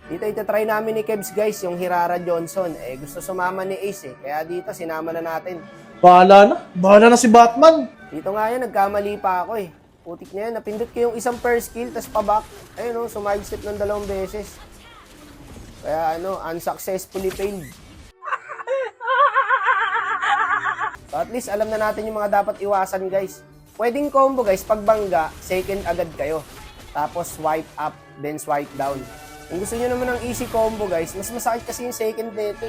Dito itatry namin ni Kebs guys, yung Hirara Johnson. Gusto sumama ni Ace kaya dito sinama na natin. Bahala na si Batman. Dito nga yan, nagkamali pa ako Putik na yan, napindot ko yung isang first skill, tas pa-back. Ayun sumide-step ng 2 beses. Kaya unsuccessfully failed. So at least alam na natin yung mga dapat iwasan guys. Pwedeng combo guys, pag bangga, second agad kayo. Tapos swipe up, then swipe down. Kung gusto nyo naman ng easy combo guys, mas masakit kasi yung second dito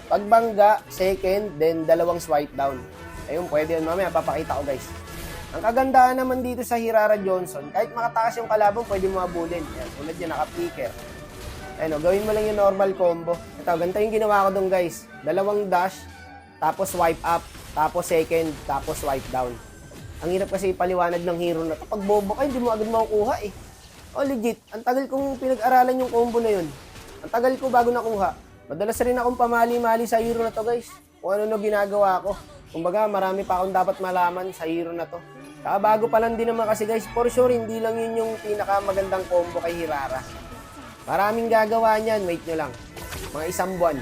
Pag bangga, second, then 2 swipe down. Ayun, pwede yun. Mamaya, papakita ko guys. Ang kagandahan naman dito sa Hirara Johnson, kahit makataas yung kalaban, pwede mo abulin. Yan, tulad yan, naka-flicker. Ayun, gawin mo lang yung normal combo. Ito, ganito yung ginawa ko dun guys. 2 dash, tapos swipe up, tapos second, tapos swipe down. Ang hirap kasi ipaliwanag ng hero na ito. Pag bobo ka, hindi mo agad makukuha legit. Ang tagal kong pinag-aralan yung combo na yun. Ang tagal ko bago nakuha. Madalas rin akong pamali-mali sa hero na to guys. Kung ano ginagawa ko. Kumbaga, marami pa akong dapat malaman sa hero na to. Saka bago pa lang din naman kasi guys, for sure, hindi lang yun yung pinakamagandang combo kay Hirara. Maraming gagawa niyan, wait nyo lang. Mga 1 buwan.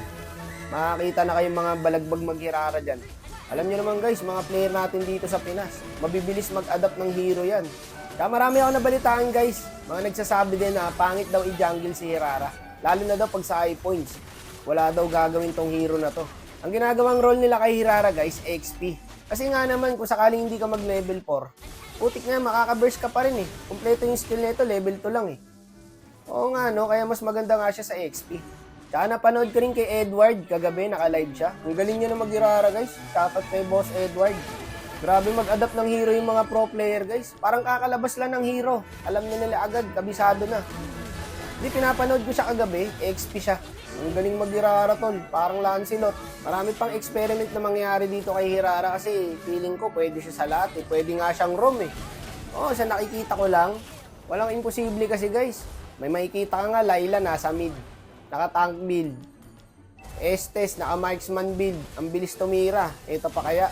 Makakita na kayong mga balagbag mag-Hirara dyan. Alam nyo naman guys, mga player natin dito sa Pinas, mabibilis mag-adapt ng hero yan. Kaya marami ako nabalitaan guys, mga nagsasabi din na pangit daw i-jungle si Hirara. Lalo na daw pag sa high points. Wala daw gagawin tong hero na to. Ang ginagawang role nila kay Hirara guys, XP. Kasi nga naman, kung sakaling hindi ka mag-level 4, putik nga, makaka-burst ka pa rin Kompleto yung skill nito, level 2 lang Oo nga kaya mas maganda nga siya sa XP. Tsaka napanood ko rin kay Edward, kagabi, naka-live siya. Ang galing niya na mag-Hirara guys, shoutout kay Boss Edward. Grabe mag-adapt ng hero yung mga pro player guys. Parang kakalabas lang ng hero. Alam na nila agad, kabisado na. Hindi, pinapanood ko siya kagabi, XP siya. Ang galing mag-Hirara tol, parang Lancelot. Marami pang experiment na mangyayari dito kay Hirara kasi feeling ko pwede siya sa lahat Pwede nga siyang roam sa nakikita ko lang, walang imposible kasi guys. May makikita ka nga, Layla nasa mid. Naka-tank build. Estes, naka-marksman build. Ang bilis tumira. Ito pa kaya,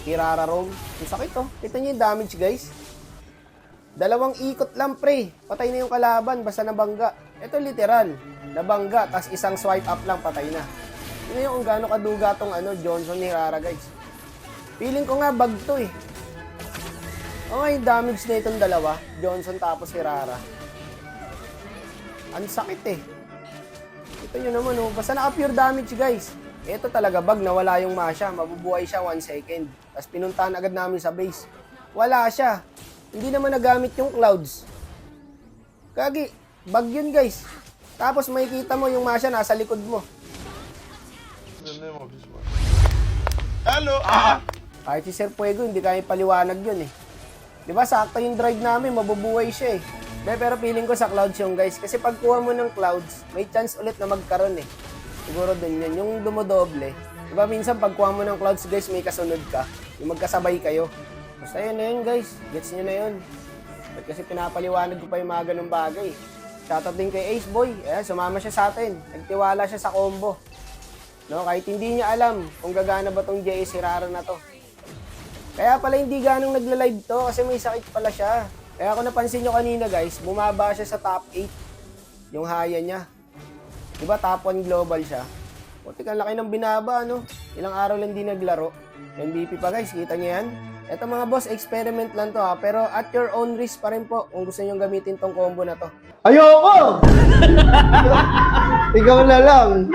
Hirara roam. Ang sakit Ito niyo yung damage guys. 2 ikot lang pre. Patay na yung kalaban, basta nabangga. Ito literal. Nabangga, tas isang swipe up lang, patay na. Yun yung kung gaano kaduga tong Johnson Hirara guys. Feeling ko nga bug to Okay, damage na itong 2. Johnson tapos Hirara. Ang sakit Ito nyo naman basta naka-pure damage guys. Ito talaga bug, nawala yung Masha. Mabubuhay siya 1 second. Tapos pinuntahan agad namin sa base. Wala siya. Hindi naman nagamit yung clouds. Kagi, bug yun guys. Tapos makikita mo yung Masha nasa likod mo. Hello! Kahit si Sir Fuego, hindi kaya paliwanag yun Diba, sakto yung drive namin, mabubuhay siya Pero feeling ko sa clouds yung guys. Kasi pagkuha mo ng clouds, may chance ulit na magkaroon Siguro din yun. Yung dumodoble. Diba, minsan pagkuha mo ng clouds guys, may kasunod ka. Yung magkasabay kayo. Basta yun na yun guys. Gets nyo na yun. But kasi pinapaliwanag ko pa yung mga ganung bagay. Shoutout din kay Ace Boy. Sumama siya sa atin. Nagtiwala siya sa combo. Kahit hindi niya alam kung gagana ba tong JS Hirara na to. Kaya pala hindi ganong nagla-live to kasi may sakit pala siya. Kaya kung napansin nyo kanina guys, bumaba siya sa top 8. Yung haya niya. Diba top 1 global siya? Putik ang laki ng binaba Ilang araw lang di naglaro. MVP pa guys, kita nyo yan? Ito mga boss, experiment lang to pero at your own risk pa rin po kung gusto nyo gamitin tong combo na to. Ayoko! Ikaw na lang.